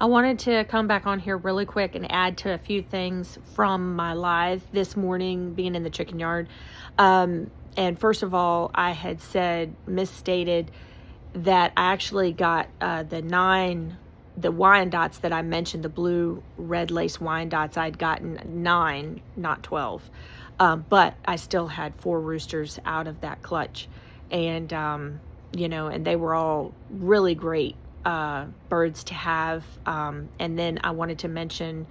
I wanted to come back on here really quick and add to a few things from my live this morning being in the chicken yard. And first of all, I had misstated that I actually got the Wyandottes that I mentioned, the blue red lace Wyandottes. I'd gotten 9, not 12. But I still had 4 roosters out of that clutch. And, and they were all really great birds to have. And then I wanted to mention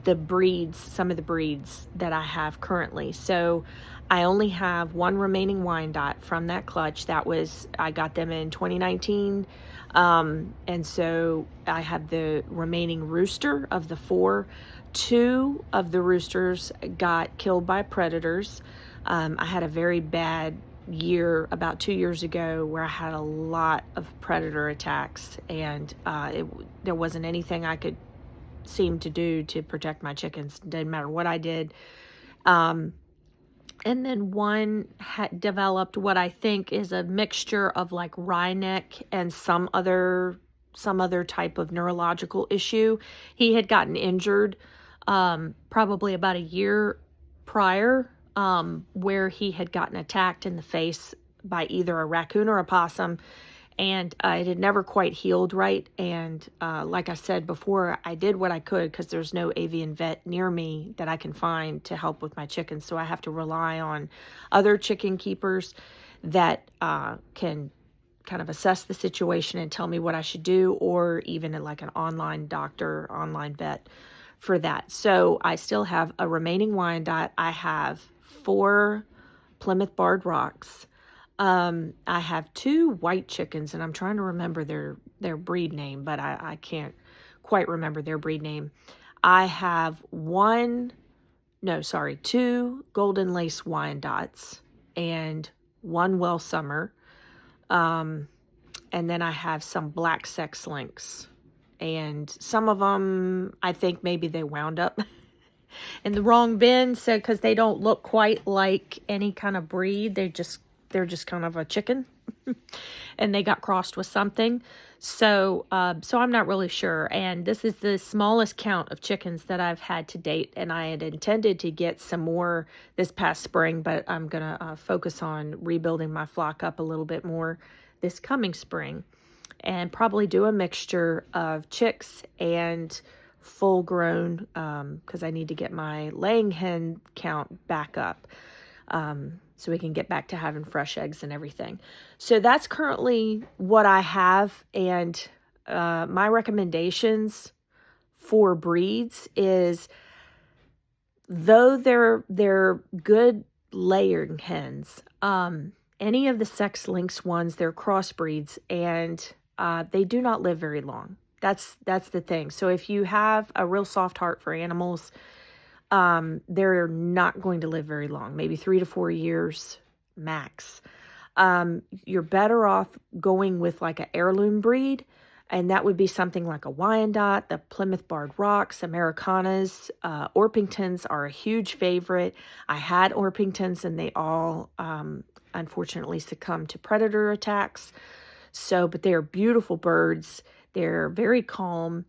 some of the breeds that I have currently. So I only have 1 remaining Wyandotte from that clutch. I got them in 2019. And so I have the remaining rooster of the 4. 2 of the roosters got killed by predators. I had a very bad year about 2 years ago where I had a lot of predator attacks, and there wasn't anything I could seem to do to protect my chickens. Didn't matter what I did. And then 1 had developed what I think is a mixture of like wryneck and some other type of neurological issue. He had gotten injured probably about a year prior, where he had gotten attacked in the face by either a raccoon or a possum, and it had never quite healed right. And like I said before, I did what I could because there's no avian vet near me that I can find to help with my chickens, so I have to rely on other chicken keepers that can kind of assess the situation and tell me what I should do, or even like an online doctor, online vet for that. So I still have a remaining Wyandotte. I have 4 Plymouth Barred Rocks. I have 2 white chickens, and I'm trying to remember their breed name, but I can't quite remember their breed name. I have 2 Golden Lace Wyandottes and 1 Well Summer. And then I have some black sex links. And some of them, I think maybe they wound up in the wrong bin, so because they don't look quite like any kind of breed. They're just kind of a chicken, and they got crossed with something. So I'm not really sure. And this is the smallest count of chickens that I've had to date. And I had intended to get some more this past spring, but I'm gonna focus on rebuilding my flock up a little bit more this coming spring, and probably do a mixture of chicks and full grown, because I need to get my laying hen count back up, so we can get back to having fresh eggs and everything. So that's currently what I have. And my recommendations for breeds is, though they're good laying hens, any of the sex links ones, they're crossbreeds, and they do not live very long. That's the thing. So if you have a real soft heart for animals, they're not going to live very long, maybe 3 to 4 years max. You're better off going with like an heirloom breed, and that would be something like a Wyandotte, the Plymouth Barred Rocks, Americanas. Orpingtons are a huge favorite. I had Orpingtons, and they all unfortunately succumbed to predator attacks. But they are beautiful birds. They're very calm.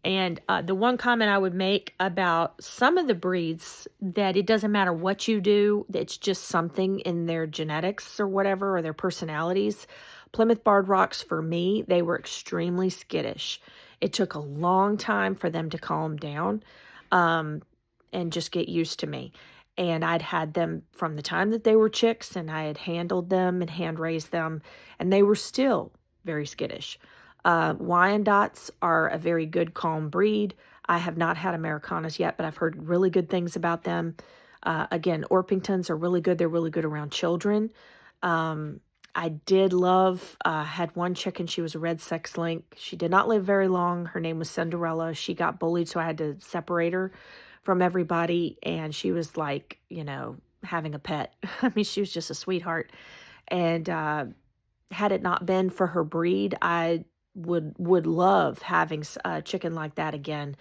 And the one comment I would make about some of the breeds, that it doesn't matter what you do, it's just something in their genetics or whatever, or their personalities. Plymouth Barred Rocks, for me, they were extremely skittish. It took a long time for them to calm down and just get used to me. And I'd had them from the time that they were chicks, and I had handled them and hand-raised them, and they were still very skittish. Wyandottes are a very good, calm breed. I have not had Americanas yet, but I've heard really good things about them. Again, Orpingtons are really good. They're really good around children. I did love, had 1 chicken. She was a red sex link. She did not live very long. Her name was Cinderella. She got bullied, so I had to separate her from everybody. And she was like, having a pet. I mean, she was just a sweetheart. And had it not been for her breed, I would love having a chicken like that again.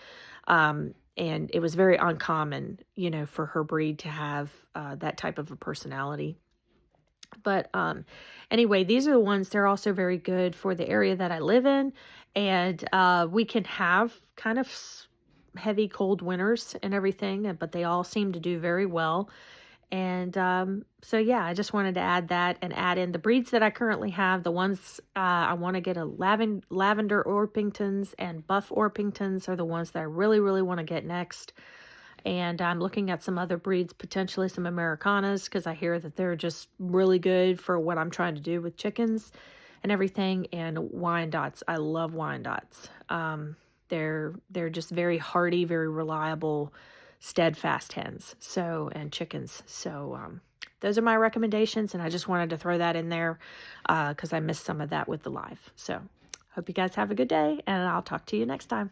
And it was very uncommon, for her breed to have that type of a personality. But anyway, these are the ones, they're also very good for the area that I live in. And we can have kind of heavy cold winters and everything, but they all seem to do very well. And so, yeah, I just wanted to add that and add in the breeds that I currently have. The ones I want to get a lavender Orpingtons and buff Orpingtons are the ones that I really, really want to get next. And I'm looking at some other breeds, potentially some Americanas, because I hear that they're just really good for what I'm trying to do with chickens and everything. And Wyandottes, I love Wyandottes. They're just very hardy, very reliable, steadfast hens. So, and chickens. So, those are my recommendations, and I just wanted to throw that in there because I missed some of that with the live. So, hope you guys have a good day, and I'll talk to you next time.